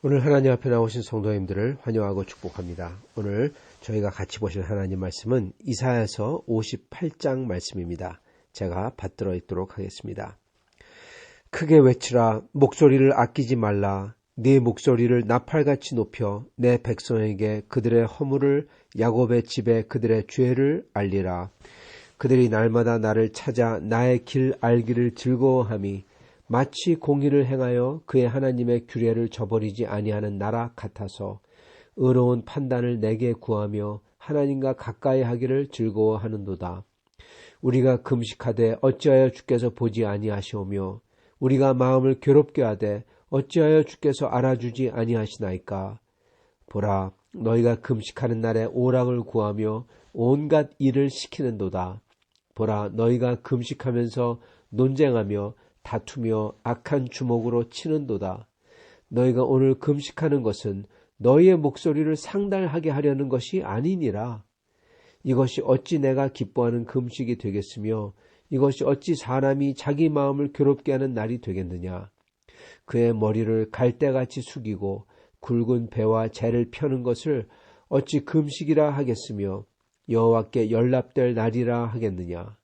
오늘 하나님 앞에 나오신 성도님들을 환영하고 축복합니다. 오늘 저희가 같이 보실 하나님 말씀은 이사야서 58장 말씀입니다. 제가 받들어 읽도록 하겠습니다. 크게 외치라. 목소리를 아끼지 말라. 네 목소리를 나팔같이 높여 내 백성에게 그들의 허물을, 야곱의 집에 그들의 죄를 알리라. 그들이 날마다 나를 찾아 나의 길 알기를 즐거워함이 마치 공의를 행하여 그의 하나님의 규례를 저버리지 아니하는 나라 같아서 의로운 판단을 내게 구하며 하나님과 가까이 하기를 즐거워하는도다. 우리가 금식하되 어찌하여 주께서 보지 아니하시오며 우리가 마음을 괴롭게 하되 어찌하여 주께서 알아주지 아니하시나이까. 보라, 너희가 금식하는 날에 오락을 구하며 온갖 일을 시키는도다. 보라, 너희가 금식하면서 논쟁하며 다투며 악한 주먹으로 치는도다. 너희가 오늘 금식하는 것은 너희의 목소리를 상달하게 하려는 것이 아니니라. 이것이 어찌 내가 기뻐하는 금식이 되겠으며 이것이 어찌 사람이 자기 마음을 괴롭게 하는 날이 되겠느냐. 그의 머리를 갈대같이 숙이고 굵은 배와 재를 펴는 것을 어찌 금식이라 하겠으며 여호와께 연락될 날이라 하겠느냐.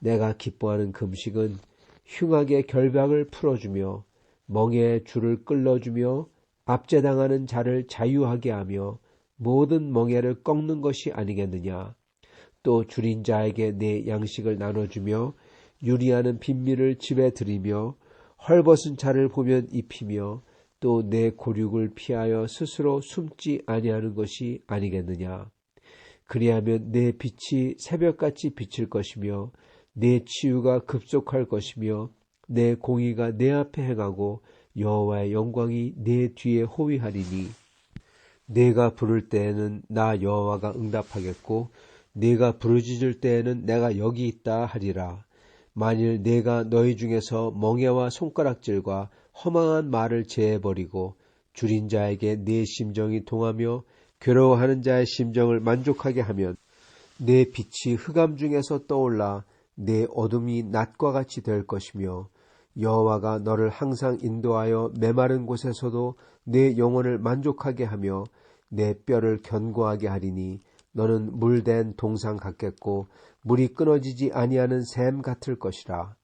내가 기뻐하는 금식은 흉악의 결박을 풀어주며 멍에의 줄을 끌어주며 압제당하는 자를 자유하게 하며 모든 멍에를 꺾는 것이 아니겠느냐. 또 줄인 자에게 내 양식을 나눠주며 유리하는 빈민을 집에 들이며 헐벗은 자를 보면 입히며 또 내 고륙을 피하여 스스로 숨지 아니하는 것이 아니겠느냐. 그리하면 내 빛이 새벽같이 비칠 것이며 내 치유가 급속할 것이며 내 공의가 내 앞에 행하고 여호와의 영광이 내 뒤에 호위하리니 내가 부를 때에는 나 여호와가 응답하겠고 내가 부르짖을 때에는 내가 여기 있다 하리라. 만일 내가 너희 중에서 멍에와 손가락질과 허망한 말을 제해버리고 줄인 자에게 내 심정이 동하며 괴로워하는 자의 심정을 만족하게 하면 내 빛이 흑암 중에서 떠올라 내 어둠이 낮과 같이 될 것이며 여호와가 너를 항상 인도하여 메마른 곳에서도 내 영혼을 만족하게 하며 내 뼈를 견고하게 하리니 너는 물된 동상 같겠고 물이 끊어지지 아니하는 샘 같을 것이라.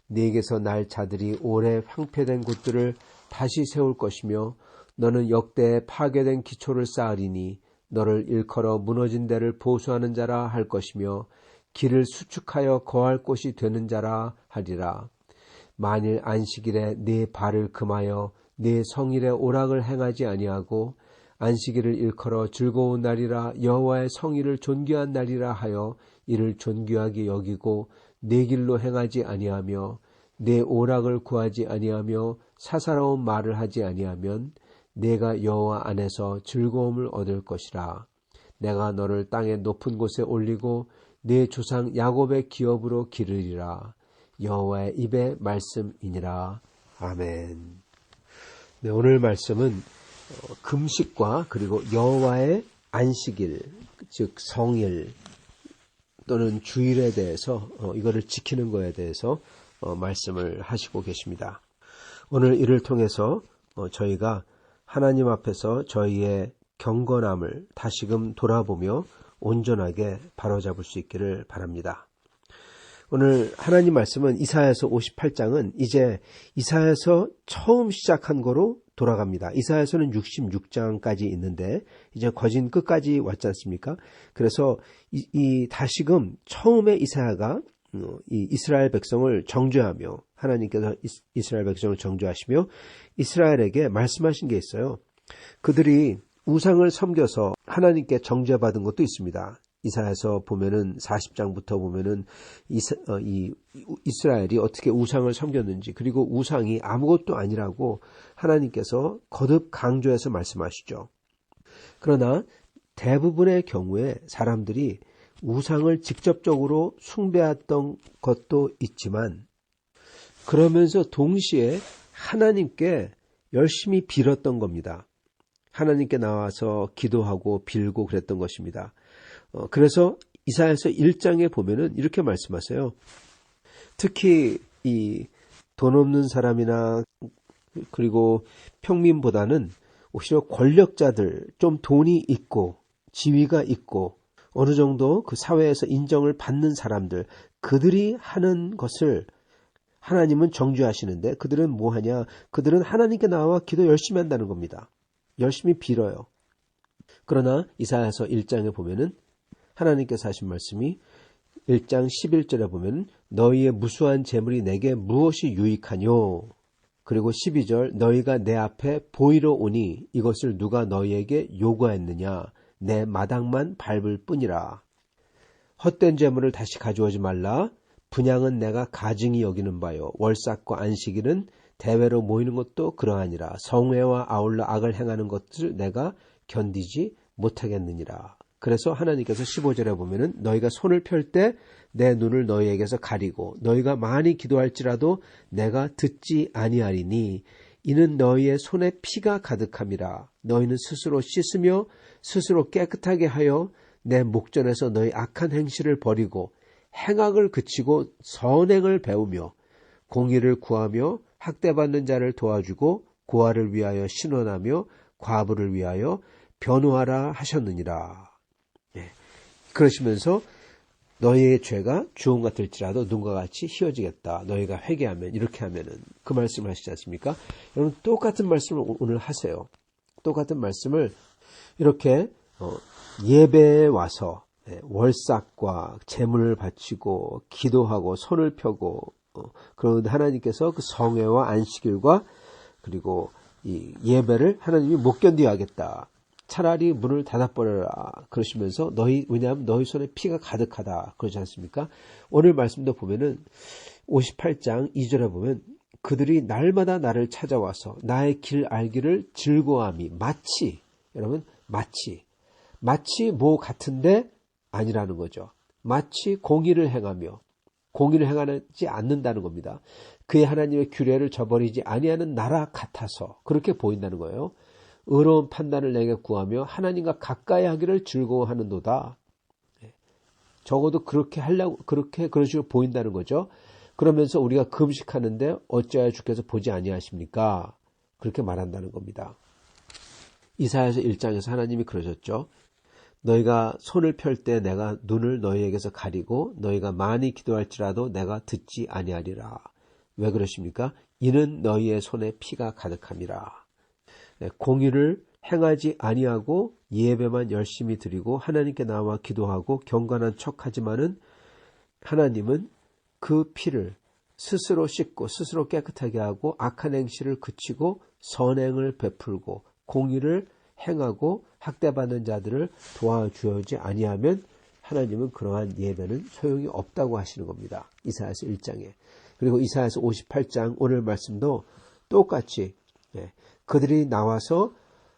네게서 날 자들이 오래 황폐된 곳들을 다시 세울 것이며 너는 역대에 파괴된 기초를 쌓으리니 너를 일컬어 무너진 데를 보수하는 자라 할 것이며 길을 수축하여 거할 곳이 되는 자라 하리라. 만일 안식일에 네 발을 금하여 네 성일에 오락을 행하지 아니하고 안식일을 일컬어 즐거운 날이라 여호와의 성일을 존귀한 날이라 하여 이를 존귀하게 여기고 내 길로 행하지 아니하며 내 오락을 구하지 아니하며 사사로운 말을 하지 아니하면 내가 여호와 안에서 즐거움을 얻을 것이라. 내가 너를 땅의 높은 곳에 올리고 내 조상 야곱의 기업으로 기르리라. 여호와의 입의 말씀이니라. 아멘. 네, 오늘 말씀은 금식과 그리고 여호와의 안식일, 즉 성일 또는 주일에 대해서 이거를 지키는 것에 대해서 말씀을 하시고 계십니다. 오늘 이를 통해서 저희가 하나님 앞에서 저희의 경건함을 다시금 돌아보며 온전하게 바로잡을 수 있기를 바랍니다. 오늘 하나님 말씀은 이사야서 58장은 이제 이사야서 처음 시작한 거로 돌아갑니다. 이사야서는 66장까지 있는데 이제 거진 끝까지 왔지 않습니까? 그래서 다시금 처음에 이사야가 이 이스라엘 백성을 정죄하며 하나님께서 이스라엘 백성을 정죄하시며 이스라엘에게 말씀하신 게 있어요. 그들이 우상을 섬겨서 하나님께 정죄받은 것도 있습니다. 이사야서 보면은 40장부터 보면은 이스라엘이 어떻게 우상을 섬겼는지, 그리고 우상이 아무것도 아니라고 하나님께서 거듭 강조해서 말씀하시죠. 그러나 대부분의 경우에 사람들이 우상을 직접적으로 숭배했던 것도 있지만 그러면서 동시에 하나님께 열심히 빌었던 겁니다. 하나님께 나와서 기도하고 빌고 그랬던 것입니다. 그래서 이사야서 1장에 보면은 이렇게 말씀하세요. 특히 이 돈 없는 사람이나 그리고 평민보다는 오히려 권력자들, 좀 돈이 있고 지위가 있고 어느 정도 그 사회에서 인정을 받는 사람들, 그들이 하는 것을 하나님은 정죄하시는데 그들은 뭐 하냐? 그들은 하나님께 나와 기도 열심히 한다는 겁니다. 열심히 빌어요. 그러나 이사야서 1장에 보면은 하나님께서 하신 말씀이 1장 11절에 보면 너희의 무수한 재물이 내게 무엇이 유익하뇨? 그리고 12절 너희가 내 앞에 보이러 오니 이것을 누가 너희에게 요구하였느냐? 내 마당만 밟을 뿐이라. 헛된 재물을 다시 가져오지 말라. 분향은 내가 가증히 여기는 바요. 월삭과 안식일은 대회로 모이는 것도 그러하니라. 성회와 아울러 악을 행하는 것을 내가 견디지 못하겠느니라. 그래서 하나님께서 15절에 보면은 너희가 손을 펼 때 내 눈을 너희에게서 가리고 너희가 많이 기도할지라도 내가 듣지 아니하리니 이는 너희의 손에 피가 가득함이라. 너희는 스스로 씻으며 스스로 깨끗하게 하여 내 목전에서 너희 악한 행실을 버리고 행악을 그치고 선행을 배우며 공의를 구하며 학대받는 자를 도와주고 고아를 위하여 신원하며 과부를 위하여 변호하라 하셨느니라. 그러시면서 너희의 죄가 주홍 같을지라도 눈과 같이 희어지겠다. 너희가 회개하면 이렇게 하면은 그 말씀을 하시지 않습니까? 여러분 똑같은 말씀을 오늘 하세요. 똑같은 말씀을 이렇게 예배에 와서 월삭과 제물을 바치고 기도하고 손을 펴고 그런데 하나님께서 그 성회와 안식일과 그리고 이 예배를 하나님이 못 견디게 하겠다. 차라리 문을 닫아버려라. 그러시면서 왜냐하면 너희 손에 피가 가득하다. 그러지 않습니까? 오늘 말씀도 보면은 58장 2절에 보면 그들이 날마다 나를 찾아와서 나의 길 알기를 즐거워함이 여러분 마치 뭐 같은데 아니라는 거죠. 마치 공의를 행하며 공의를 행하지 않는다는 겁니다. 그의 하나님의 규례를 저버리지 아니하는 나라 같아서 그렇게 보인다는 거예요. 의로운 판단을 내게 구하며 하나님과 가까이 하기를 즐거워하는도다. 적어도 그렇게 그런 식으로 보인다는 거죠. 그러면서 우리가 금식하는데 어찌하여 주께서 보지 아니하십니까? 그렇게 말한다는 겁니다. 이사야서 1장에서 하나님이 그러셨죠. 너희가 손을 펼 때 내가 눈을 너희에게서 가리고 너희가 많이 기도할지라도 내가 듣지 아니하리라. 왜 그러십니까? 이는 너희의 손에 피가 가득함이라. 공의를 행하지 아니하고 예배만 열심히 드리고 하나님께 나와 기도하고 경건한 척하지만은 하나님은 그 피를 스스로 씻고 스스로 깨끗하게 하고 악한 행실을 그치고 선행을 베풀고 공의를 행하고 학대받는 자들을 도와주지 아니하면 하나님은 그러한 예배는 소용이 없다고 하시는 겁니다. 이사야서 1장에. 그리고 이사야서 58장 오늘 말씀도 똑같이 그들이 나와서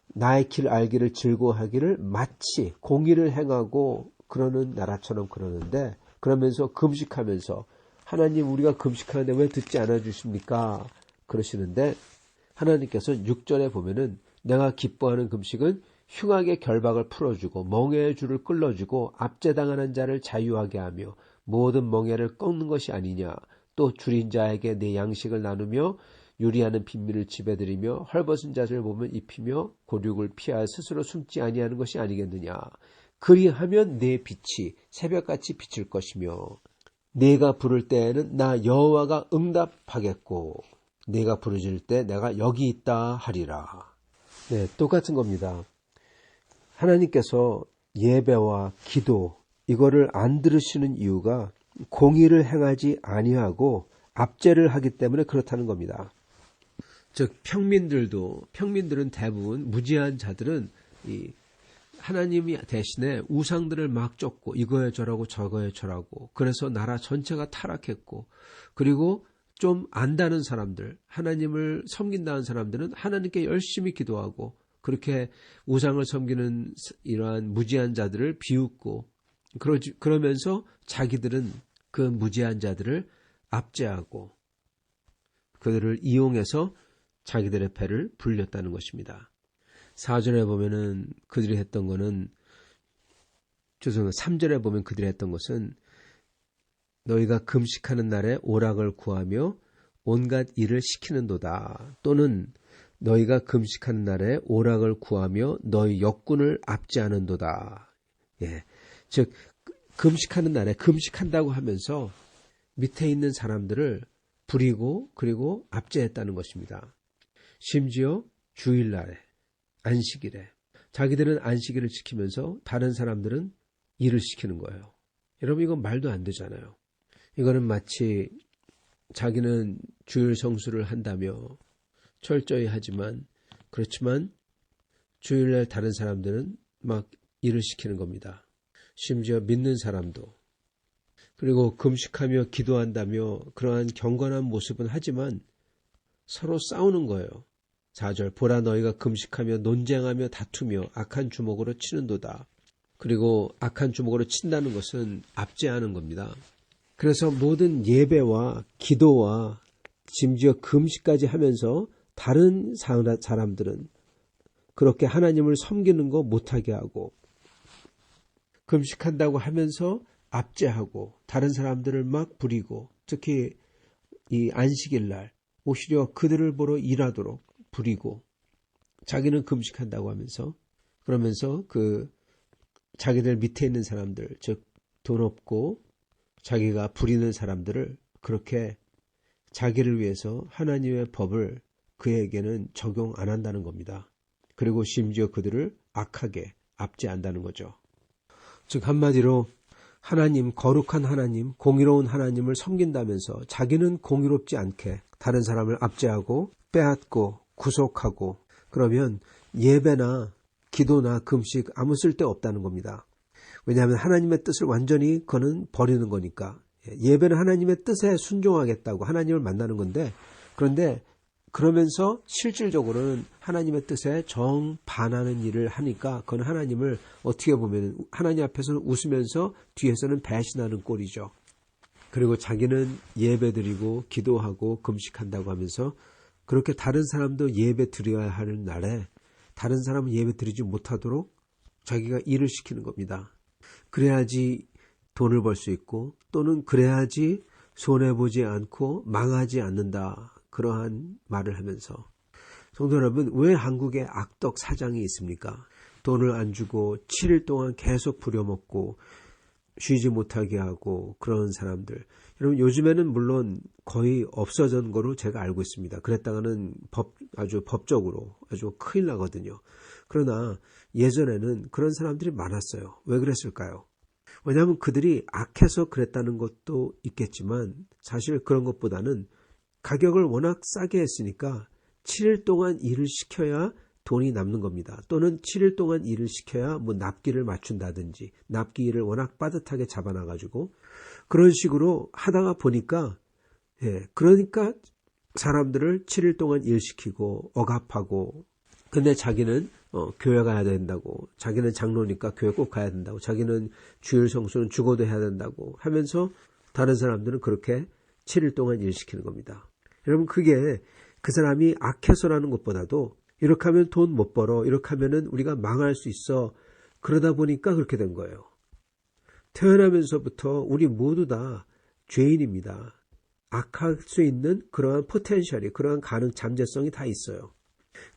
나의 길 알기를 즐거워하기를 마치 공의를 행하고 그러는 나라처럼 그러는데 그러면서 금식하면서 하나님 우리가 금식하는데 왜 듣지 않아 주십니까? 그러시는데 하나님께서 6절에 보면은 내가 기뻐하는 금식은 흉악의 결박을 풀어주고 멍에의 줄을 끌어주고 압제당하는 자를 자유하게 하며 모든 멍에를 꺾는 것이 아니냐. 또 줄인 자에게 내 양식을 나누며 유리하는 빈민을 지배드리며 헐벗은 자를 보면 입히며 고륙을 피하여 스스로 숨지 아니하는 것이 아니겠느냐. 그리하면 내 빛이 새벽같이 비칠 것이며 네가 부를 때에는 나 여호와가 응답하겠고 네가 부르짖을 때 내가 여기 있다 하리라. 네, 똑같은 겁니다. 하나님께서 예배와 기도 이거를 안 들으시는 이유가 공의를 행하지 아니하고 압제를 하기 때문에 그렇다는 겁니다. 즉 평민들은 대부분 무지한 자들은 이 하나님이 대신에 우상들을 막 쫓고 이거에 저라고 저거에 저라고 그래서 나라 전체가 타락했고 그리고 좀 안다는 사람들 하나님을 섬긴다는 사람들은 하나님께 열심히 기도하고 그렇게 우상을 섬기는 이러한 무지한 자들을 비웃고 그러면서 자기들은 그 무지한 자들을 압제하고 그들을 이용해서 자기들의 패를 불렸다는 것입니다. 4절에 보면은 그들이 했던 거는 3절에 보면 그들이 했던 것은 너희가 금식하는 날에 오락을 구하며 온갖 일을 시키는도다. 또는 너희가 금식하는 날에 오락을 구하며 너희 역군을 압제하는도다. 예. 즉 금식하는 날에 금식한다고 하면서 밑에 있는 사람들을 부리고 그리고 압제했다는 것입니다. 심지어 주일날에 안식일에 자기들은 안식일을 지키면서 다른 사람들은 일을 시키는 거예요. 여러분 이건 말도 안 되잖아요. 이거는 마치 자기는 주일 성수를 한다며 철저히 하지만 그렇지만 주일날 다른 사람들은 막 일을 시키는 겁니다. 심지어 믿는 사람도 그리고 금식하며 기도한다며 그러한 경건한 모습은 하지만 서로 싸우는 거예요. 4절 보라 너희가 금식하며 논쟁하며 다투며 악한 주먹으로 치는도다. 그리고 악한 주먹으로 친다는 것은 압제하는 겁니다. 그래서 모든 예배와 기도와 심지어 금식까지 하면서 다른 사람들은 그렇게 하나님을 섬기는 거 못하게 하고 금식한다고 하면서 압제하고 다른 사람들을 막 부리고 특히 이 안식일 날 오히려 그들을 보러 일하도록 부리고 자기는 금식한다고 하면서 그러면서 그 자기들 밑에 있는 사람들 즉 돈 없고 자기가 부리는 사람들을 그렇게 자기를 위해서 하나님의 법을 그에게는 적용 안 한다는 겁니다. 그리고 심지어 그들을 악하게 압제한다는 거죠. 즉 한마디로 하나님, 거룩한 하나님, 공의로운 하나님을 섬긴다면서 자기는 공의롭지 않게 다른 사람을 압제하고 빼앗고 구속하고 그러면 예배나 기도나 금식 아무 쓸데 없다는 겁니다. 왜냐하면 하나님의 뜻을 완전히 그거는 버리는 거니까. 예배는 하나님의 뜻에 순종하겠다고 하나님을 만나는 건데 그런데 그러면서 실질적으로는 하나님의 뜻에 정반하는 일을 하니까 그건 하나님을 어떻게 보면 하나님 앞에서는 웃으면서 뒤에서는 배신하는 꼴이죠. 그리고 자기는 예배드리고 기도하고 금식한다고 하면서 그렇게 다른 사람도 예배 드려야 하는 날에 다른 사람은 예배 드리지 못하도록 자기가 일을 시키는 겁니다. 그래야지 돈을 벌 수 있고 또는 그래야지 손해보지 않고 망하지 않는다. 그러한 말을 하면서 성도 여러분 왜 한국에 악덕 사장이 있습니까? 돈을 안 주고 7일 동안 계속 부려먹고 쉬지 못하게 하고 그런 사람들 여러분 요즘에는 물론 거의 없어진 거로 제가 알고 있습니다. 그랬다가는 아주 법적으로 아주 큰일 나거든요. 그러나 예전에는 그런 사람들이 많았어요. 왜 그랬을까요? 왜냐하면 그들이 악해서 그랬다는 것도 있겠지만 사실 그런 것보다는 가격을 워낙 싸게 했으니까 7일 동안 일을 시켜야 돈이 남는 겁니다. 또는 7일 동안 일을 시켜야 뭐 납기를 맞춘다든지 납기 일을 워낙 빠듯하게 잡아놔가지고 그런 식으로 하다가 보니까 그러니까 사람들을 7일 동안 일시키고 억압하고 근데 자기는 교회 가야 된다고 자기는 장로니까 교회 꼭 가야 된다고 자기는 주일 성수는 죽어도 해야 된다고 하면서 다른 사람들은 그렇게 7일 동안 일시키는 겁니다. 여러분 그게 그 사람이 악해서라는 것보다도 이렇게 하면 돈 못 벌어 이렇게 하면은 우리가 망할 수 있어 그러다 보니까 그렇게 된 거예요. 태어나면서부터 우리 모두 다 죄인입니다. 악할 수 있는 그러한 포텐셜이 그러한 잠재성이 다 있어요.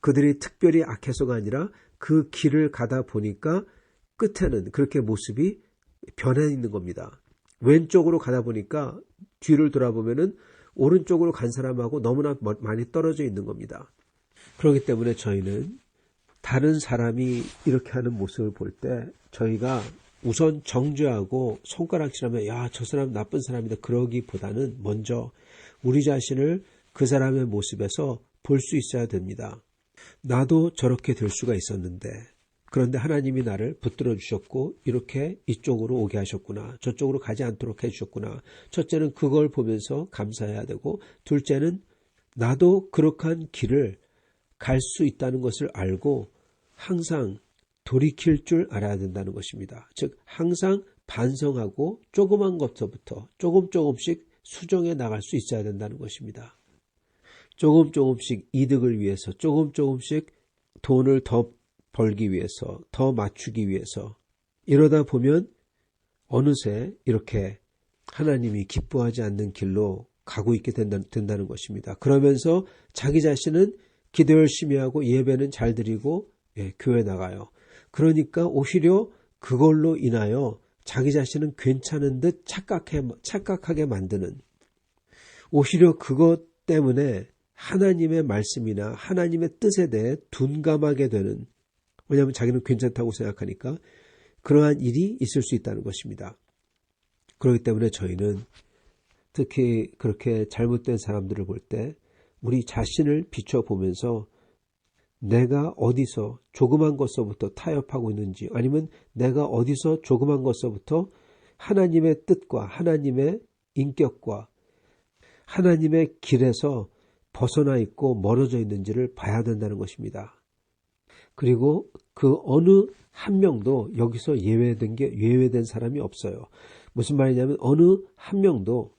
그들이 특별히 악해서가 아니라 그 길을 가다 보니까 끝에는 그렇게 모습이 변해 있는 겁니다. 왼쪽으로 가다 보니까 뒤를 돌아보면은 오른쪽으로 간 사람하고 너무나 많이 떨어져 있는 겁니다. 그렇기 때문에 저희는 다른 사람이 이렇게 하는 모습을 볼 때 저희가 우선 정죄하고 손가락질하면 야, 저 사람 나쁜 사람이다 그러기보다는 먼저 우리 자신을 그 사람의 모습에서 볼 수 있어야 됩니다. 나도 저렇게 될 수가 있었는데 그런데 하나님이 나를 붙들어 주셨고 이렇게 이쪽으로 오게 하셨구나. 저쪽으로 가지 않도록 해주셨구나. 첫째는 그걸 보면서 감사해야 되고 둘째는 나도 그렇게 길을 갈 수 있다는 것을 알고 항상 돌이킬 줄 알아야 된다는 것입니다. 즉 항상 반성하고 조그만 것부터 조금씩 수정해 나갈 수 있어야 된다는 것입니다. 조금씩 이득을 위해서 조금씩 돈을 더 벌기 위해서 더 맞추기 위해서 이러다 보면 어느새 이렇게 하나님이 기뻐하지 않는 길로 가고 있게 된다는 것입니다. 그러면서 자기 자신은 기도 열심히 하고 예배는 잘 드리고 교회 나가요. 그러니까 오히려 그걸로 인하여 자기 자신은 괜찮은 듯 착각하게 만드는, 오히려 그것 때문에 하나님의 말씀이나 하나님의 뜻에 대해 둔감하게 되는, 왜냐하면 자기는 괜찮다고 생각하니까 그러한 일이 있을 수 있다는 것입니다. 그렇기 때문에 저희는 특히 그렇게 잘못된 사람들을 볼 때 우리 자신을 비춰보면서 내가 어디서 조그만 것서부터 타협하고 있는지, 아니면 내가 어디서 조그만 것서부터 하나님의 뜻과 하나님의 인격과 하나님의 길에서 벗어나 있고 멀어져 있는지를 봐야 된다는 것입니다. 그리고 그 어느 한 명도 여기서 예외된 사람이 없어요. 무슨 말이냐면 어느 한 명도,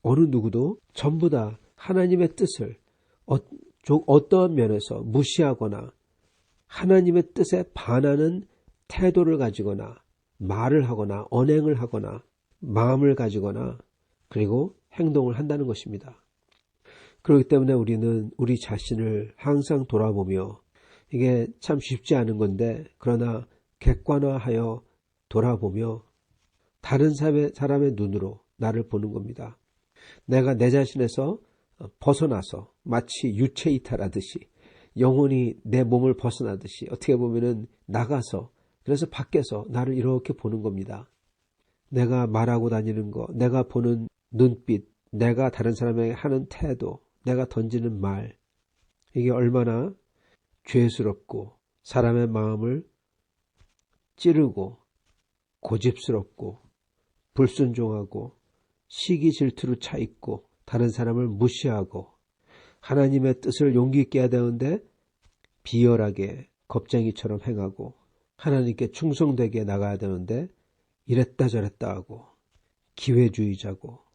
어느 누구도 전부 다 하나님의 뜻을 어떠한 면에서 무시하거나 하나님의 뜻에 반하는 태도를 가지거나 말을 하거나 언행을 하거나 마음을 가지거나 그리고 행동을 한다는 것입니다. 그렇기 때문에 우리는 우리 자신을 항상 돌아보며, 이게 참 쉽지 않은 건데, 그러나 객관화하여 돌아보며 다른 사람의 눈으로 나를 보는 겁니다. 내가 내 자신에서 벗어나서 마치 유체 이탈하듯이, 영혼이 내 몸을 벗어나듯이 어떻게 보면은 나가서, 그래서 밖에서 나를 이렇게 보는 겁니다. 내가 말하고 다니는 거, 내가 보는 눈빛, 내가 다른 사람에게 하는 태도, 내가 던지는 말, 이게 얼마나 죄스럽고 사람의 마음을 찌르고 고집스럽고 불순종하고 시기 질투로 차 있고 다른 사람을 무시하고 하나님의 뜻을 용기 있게 해야 되는데 비열하게 겁쟁이처럼 행하고 하나님께 충성되게 나가야 되는데 이랬다 저랬다 하고 기회주의자고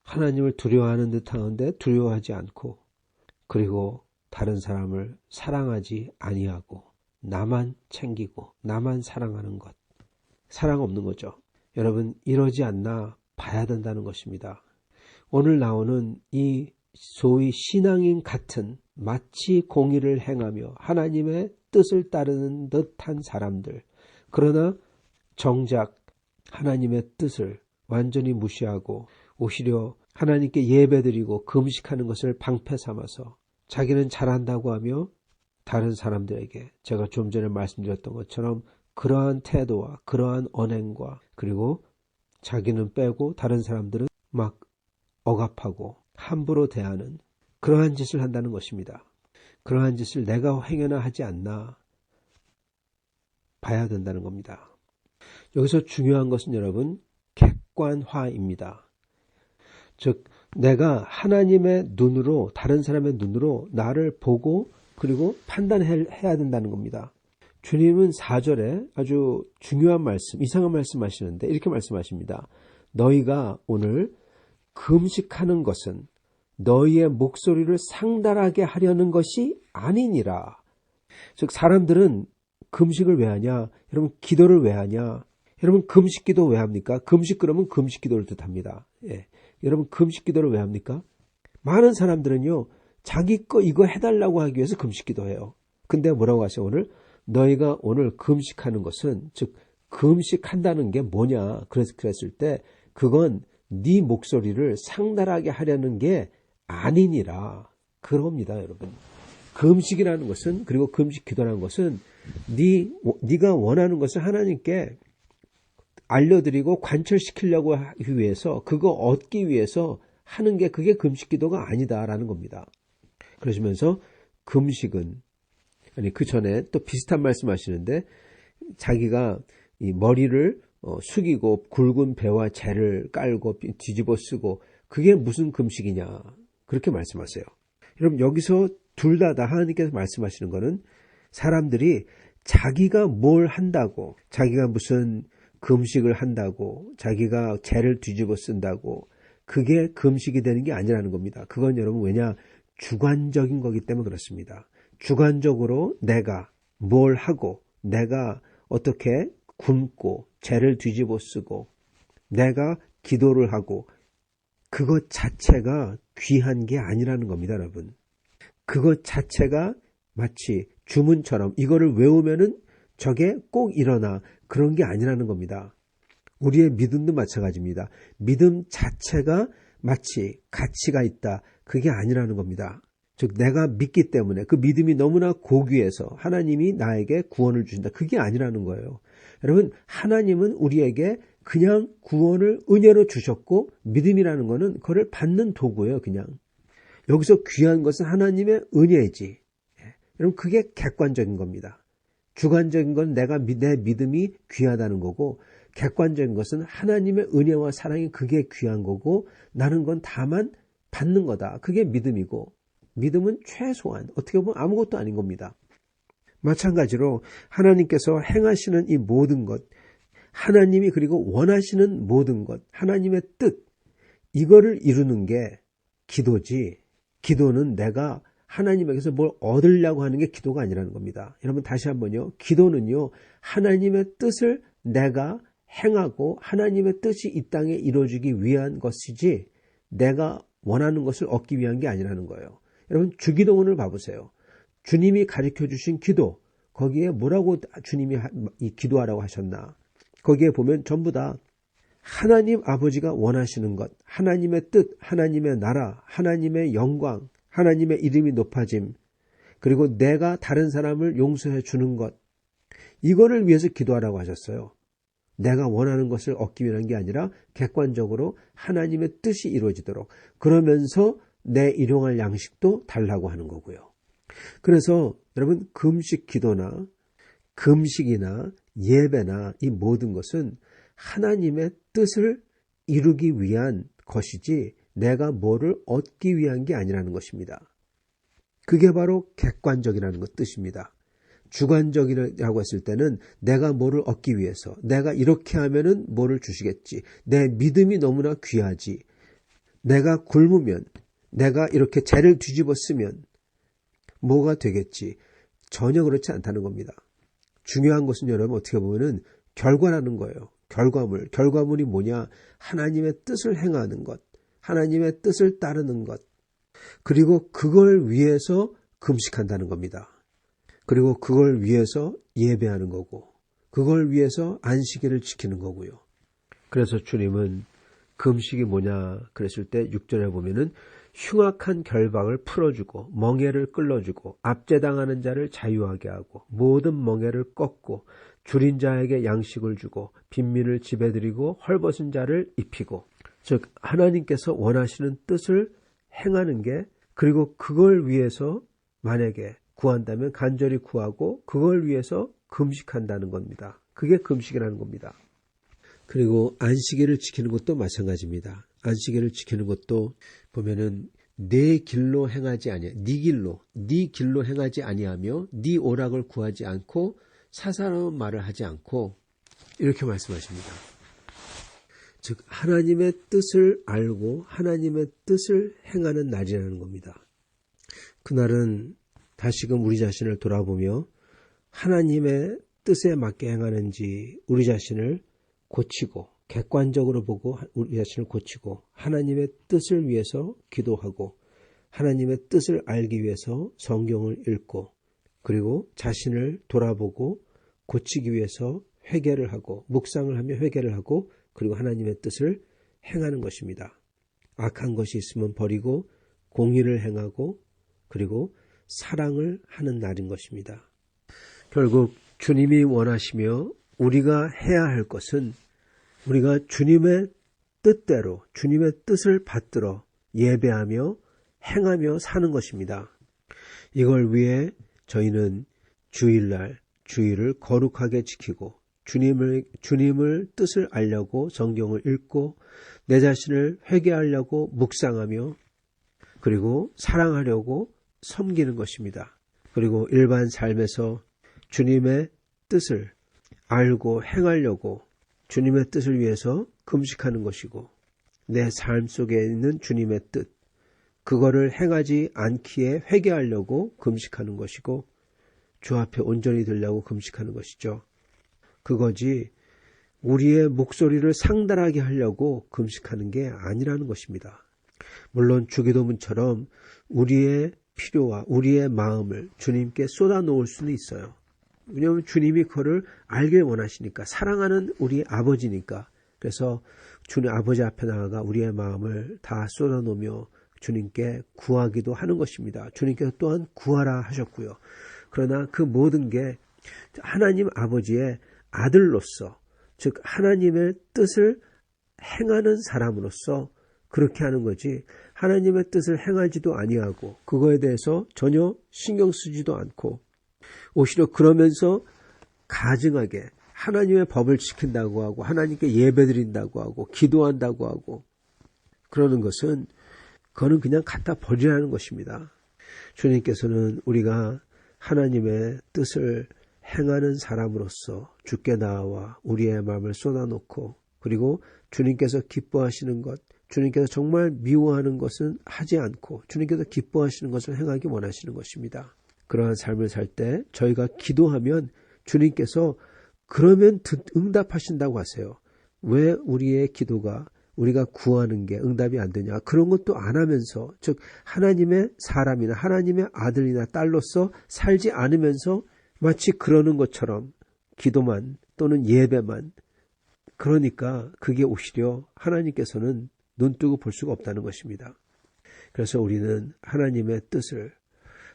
하나님을 두려워하는 듯 하는데 두려워하지 않고, 그리고 다른 사람을 사랑하지 아니하고 나만 챙기고 나만 사랑하는 것, 사랑 없는 거죠. 여러분, 이러지 않나 봐야 된다는 것입니다. 오늘 나오는 이 소위 신앙인 같은 마치 공의를 행하며 하나님의 뜻을 따르는 듯한 사람들, 그러나 정작 하나님의 뜻을 완전히 무시하고 오히려 하나님께 예배드리고 금식하는 것을 방패 삼아서 자기는 잘한다고 하며 다른 사람들에게, 제가 좀 전에 말씀드렸던 것처럼 그러한 태도와 그러한 언행과, 그리고 자기는 빼고 다른 사람들은 막 억압하고 함부로 대하는 그러한 짓을 한다는 것입니다. 그러한 짓을 내가 행여나 하지 않나 봐야 된다는 겁니다. 여기서 중요한 것은 여러분, 객관화입니다. 즉 내가 하나님의 눈으로, 다른 사람의 눈으로 나를 보고 그리고 판단해야 된다는 겁니다. 주님은 4절에 아주 중요한 말씀, 이상한 말씀 하시는데 이렇게 말씀하십니다. 너희가 오늘 금식하는 것은 너희의 목소리를 상달하게 하려는 것이 아니니라. 즉 사람들은 금식을 왜 하냐? 여러분, 기도를 왜 하냐? 여러분, 금식 기도 왜 합니까? 금식 그러면 금식 기도를 뜻합니다. 예. 여러분, 금식 기도를 왜 합니까? 많은 사람들은요, 자기 거 이거 해달라고 하기 위해서 금식 기도해요. 근데 뭐라고 하세요? 오늘 너희가 오늘 금식하는 것은, 즉 금식한다는 게 뭐냐? 그랬을 때 그건 네 목소리를 상달하게 하려는 게 아니니라. 그럽니다, 여러분. 금식이라는 것은, 그리고 금식 기도라는 것은 네가 원하는 것을 하나님께 알려드리고 관철시키려고 하기 위해서, 그거 얻기 위해서 하는 게, 그게 금식 기도가 아니다라는 겁니다. 그러시면서 금식은, 아니 그 전에 또 비슷한 말씀 하시는데, 자기가 이 머리를 숙이고 굵은 배와 재를 깔고 뒤집어 쓰고 그게 무슨 금식이냐, 그렇게 말씀하세요. 여러분, 여기서 둘 다 하나님께서 말씀하시는 거는 사람들이 자기가 뭘 한다고, 자기가 무슨 금식을 한다고, 자기가 재를 뒤집어 쓴다고 그게 금식이 되는 게 아니라는 겁니다. 그건 여러분, 왜냐? 주관적인 거기 때문에 그렇습니다. 주관적으로 내가 뭘 하고, 내가 어떻게 굶고 재를 뒤집어 쓰고 내가 기도를 하고, 그것 자체가 귀한 게 아니라는 겁니다, 여러분. 그것 자체가 마치 주문처럼 이거를 외우면은 저게 꼭 일어나 그런 게 아니라는 겁니다. 우리의 믿음도 마찬가지입니다. 믿음 자체가 마치 가치가 있다. 그게 아니라는 겁니다. 즉 내가 믿기 때문에 그 믿음이 너무나 고귀해서 하나님이 나에게 구원을 주신다. 그게 아니라는 거예요. 여러분 하나님은 우리에게 그냥 구원을 은혜로 주셨고 믿음이라는 거는 그걸 받는 도구예요. 그냥. 여기서 귀한 것은 하나님의 은혜지. 여러분 그게 객관적인 겁니다. 주관적인 건 내 믿음이 귀하다는 거고 객관적인 것은 하나님의 은혜와 사랑이 그게 귀한 거고 나는 건 다만 받는 거다. 그게 믿음이고 믿음은 최소한 어떻게 보면 아무것도 아닌 겁니다. 마찬가지로 하나님께서 행하시는 이 모든 것 하나님이 그리고 원하시는 모든 것 하나님의 뜻 이거를 이루는 게 기도지 기도는 내가 하나님에게서 뭘 얻으려고 하는 게 기도가 아니라는 겁니다. 여러분 다시 한번요. 기도는요. 하나님의 뜻을 내가 행하고 하나님의 뜻이 이 땅에 이루어지기 위한 것이지 내가 원하는 것을 얻기 위한 게 아니라는 거예요. 여러분 주기도문을 봐보세요. 주님이 가르쳐 주신 기도 거기에 뭐라고 주님이 이 기도하라고 하셨나. 거기에 보면 전부 다 하나님 아버지가 원하시는 것 하나님의 뜻 하나님의 나라 하나님의 영광 하나님의 이름이 높아짐 그리고 내가 다른 사람을 용서해 주는 것 이거를 위해서 기도하라고 하셨어요. 내가 원하는 것을 얻기 위한 게 아니라 객관적으로 하나님의 뜻이 이루어지도록 그러면서 내 일용할 양식도 달라고 하는 거고요. 그래서 여러분 금식 기도나 금식이나 예배나 이 모든 것은 하나님의 뜻을 이루기 위한 것이지 내가 뭐를 얻기 위한 게 아니라는 것입니다. 그게 바로 객관적이라는 것 뜻입니다. 주관적이라고 했을 때는 내가 뭐를 얻기 위해서 내가 이렇게 하면은 뭐를 주시겠지. 내 믿음이 너무나 귀하지. 내가 굶으면 내가 이렇게 재를 뒤집어 쓰면 뭐가 되겠지. 전혀 그렇지 않다는 겁니다. 중요한 것은 여러분 어떻게 보면은 결과라는 거예요. 결과물이 뭐냐? 하나님의 뜻을 행하는 것. 하나님의 뜻을 따르는 것. 그리고 그걸 위해서 금식한다는 겁니다. 그리고 그걸 위해서 예배하는 거고 그걸 위해서 안식일을 지키는 거고요. 그래서 주님은 금식이 뭐냐 그랬을 때 6절에 보면은 흉악한 결박을 풀어주고 멍에를 끌어주고 압제당하는 자를 자유하게 하고 모든 멍에를 꺾고 줄인 자에게 양식을 주고 빈민을 집에 들이고 헐벗은 자를 입히고 즉 하나님께서 원하시는 뜻을 행하는 게 그리고 그걸 위해서 만약에 구한다면 간절히 구하고 그걸 위해서 금식한다는 겁니다. 그게 금식이라는 겁니다. 그리고 안식일을 지키는 것도 마찬가지입니다. 안식일을 지키는 것도 보면은 내 길로 행하지 아니하 네 길로 행하지 아니하며 네 오락을 구하지 않고 사사로운 말을 하지 않고 이렇게 말씀하십니다. 즉 하나님의 뜻을 알고 하나님의 뜻을 행하는 날이라는 겁니다. 그날은 다시금 우리 자신을 돌아보며 하나님의 뜻에 맞게 행하는지 우리 자신을 고치고 객관적으로 보고 우리 자신을 고치고 하나님의 뜻을 위해서 기도하고 하나님의 뜻을 알기 위해서 성경을 읽고 그리고 자신을 돌아보고 고치기 위해서 회개를 하고 묵상을 하며 회개를 하고 그리고 하나님의 뜻을 행하는 것입니다. 악한 것이 있으면 버리고 공의를 행하고 그리고 사랑을 하는 날인 것입니다. 결국 주님이 원하시며 우리가 해야 할 것은 우리가 주님의 뜻대로 주님의 뜻을 받들어 예배하며 행하며 사는 것입니다. 이걸 위해 저희는 주일날 주일을 거룩하게 지키고 주님을 뜻을 알려고 성경을 읽고 내 자신을 회개하려고 묵상하며 그리고 사랑하려고 섬기는 것입니다. 그리고 일반 삶에서 주님의 뜻을 알고 행하려고 주님의 뜻을 위해서 금식하는 것이고 내 삶 속에 있는 주님의 뜻 그거를 행하지 않기에 회개하려고 금식하는 것이고 주 앞에 온전히 들려고 금식하는 것이죠. 그거지 우리의 목소리를 상달하게 하려고 금식하는 게 아니라는 것입니다. 물론 주기도문처럼 우리의 필요와 우리의 마음을 주님께 쏟아놓을 수는 있어요. 왜냐하면 주님이 그거를 알길 원하시니까, 사랑하는 우리 아버지니까. 그래서 주님 아버지 앞에 나아가 우리의 마음을 다 쏟아놓으며 주님께 구하기도 하는 것입니다. 주님께서 또한 구하라 하셨고요. 그러나 그 모든 게 하나님 아버지의 아들로서, 즉 하나님의 뜻을 행하는 사람으로서 그렇게 하는 거지, 하나님의 뜻을 행하지도 아니하고 그거에 대해서 전혀 신경 쓰지도 않고 오히려 그러면서 가증하게 하나님의 법을 지킨다고 하고 하나님께 예배드린다고 하고 기도한다고 하고 그러는 것은, 그거는 그냥 갖다 버리라는 것입니다. 주님께서는 우리가 하나님의 뜻을 행하는 사람으로서 주께 나와 우리의 마음을 쏟아놓고, 그리고 주님께서 기뻐하시는 것, 주님께서 정말 미워하는 것은 하지 않고 주님께서 기뻐하시는 것을 행하기 원하시는 것입니다. 그러한 삶을 살 때 저희가 기도하면 주님께서 그러면 응답하신다고 하세요. 왜 우리의 기도가, 우리가 구하는 게 응답이 안 되냐? 그런 것도 안 하면서, 즉 하나님의 사람이나 하나님의 아들이나 딸로서 살지 않으면서 마치 그러는 것처럼 기도만 또는 예배만, 그러니까 그게 오히려 하나님께서는 눈뜨고 볼 수가 없다는 것입니다. 그래서 우리는 하나님의 뜻을,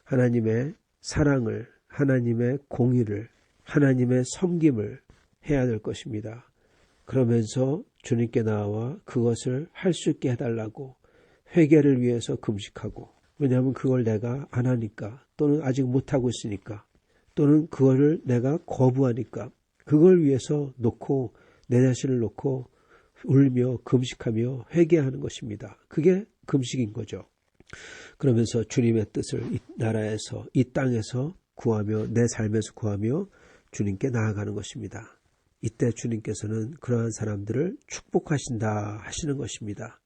하나님의 사랑을, 하나님의 공의를, 하나님의 섬김을 해야 될 것입니다. 그러면서 주님께 나와 그것을 할 수 있게 해달라고 회개를 위해서 금식하고, 왜냐하면 그걸 내가 안 하니까, 또는 아직 못하고 있으니까, 또는 그거를 내가 거부하니까 그걸 위해서 놓고 내 자신을 놓고 울며 금식하며 회개하는 것입니다. 그게 금식인 거죠. 그러면서 주님의 뜻을 이 나라에서, 이 땅에서 구하며, 내 삶에서 구하며 주님께 나아가는 것입니다. 이때 주님께서는 그러한 사람들을 축복하신다 하시는 것입니다.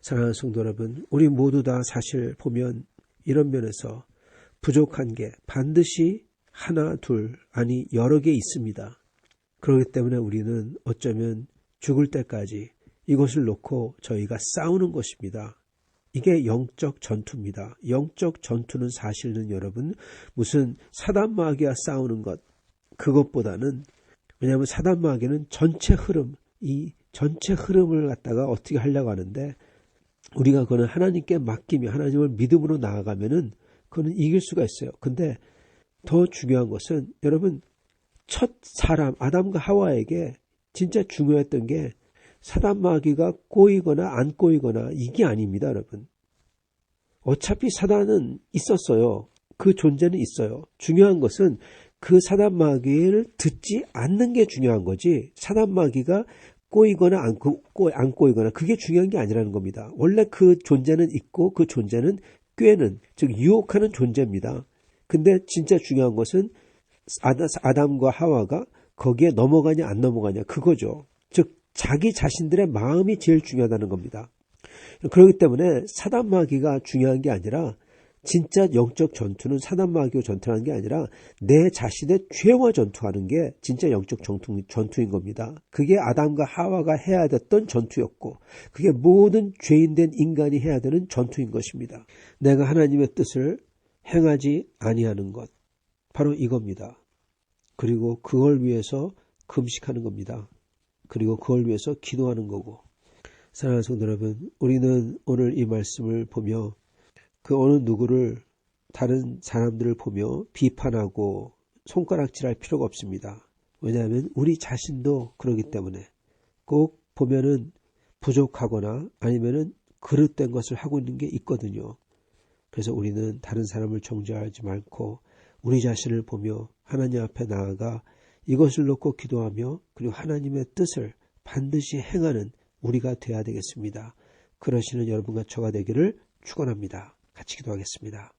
사랑하는 성도 여러분, 우리 모두 다 사실 보면 이런 면에서 부족한 게 반드시 하나, 둘, 아니 여러 개 있습니다. 그렇기 때문에 우리는 어쩌면 죽을 때까지 이것을 놓고 저희가 싸우는 것입니다. 이게 영적 전투입니다. 영적 전투는 사실은 여러분, 무슨 사단 마귀와 싸우는 것, 그것보다는, 왜냐하면 사단 마귀는 전체 흐름, 이 전체 흐름을 갖다가 어떻게 하려고 하는데, 우리가 그거는 하나님께 맡기며 하나님을 믿음으로 나아가면은 그거는 이길 수가 있어요. 근데 더 중요한 것은 여러분, 첫 사람 아담과 하와에게 진짜 중요했던 게 사단 마귀가 꼬이거나 안 꼬이거나 이게 아닙니다, 여러분. 어차피 사단은 있었어요. 그 존재는 있어요. 중요한 것은 그 사단 마귀를 듣지 않는 게 중요한 거지, 사단 마귀가 꼬이거나 안 꼬이거나 그게 중요한 게 아니라는 겁니다. 원래 그 존재는 있고 그 존재는 꾀는, 즉 유혹하는 존재입니다. 근데 진짜 중요한 것은 아담과 하와가 거기에 넘어가냐 안 넘어가냐, 그거죠. 즉 자기 자신들의 마음이 제일 중요하다는 겁니다. 그렇기 때문에 사단 마귀가 중요한 게 아니라, 진짜 영적 전투는 사단 마귀와 전투하는 게 아니라 내 자신의 죄와 전투하는 게 진짜 영적 전투인 겁니다. 그게 아담과 하와가 해야 됐던 전투였고, 그게 모든 죄인된 인간이 해야 되는 전투인 것입니다. 내가 하나님의 뜻을 행하지 아니하는 것, 바로 이겁니다. 그리고 그걸 위해서 금식하는 겁니다. 그리고 그걸 위해서 기도하는 거고. 사랑하는 성도 여러분, 우리는 오늘 이 말씀을 보며 그 어느 누구를, 다른 사람들을 보며 비판하고 손가락질할 필요가 없습니다. 왜냐하면 우리 자신도 그러기 때문에, 꼭 보면은 부족하거나 아니면은 그릇된 것을 하고 있는 게 있거든요. 그래서 우리는 다른 사람을 정죄하지 말고 우리 자신을 보며 하나님 앞에 나아가 이것을 놓고 기도하며, 그리고 하나님의 뜻을 반드시 행하는 우리가 되어야 되겠습니다. 그러시는 여러분과 저가 되기를 축원합니다. 같이 기도하겠습니다.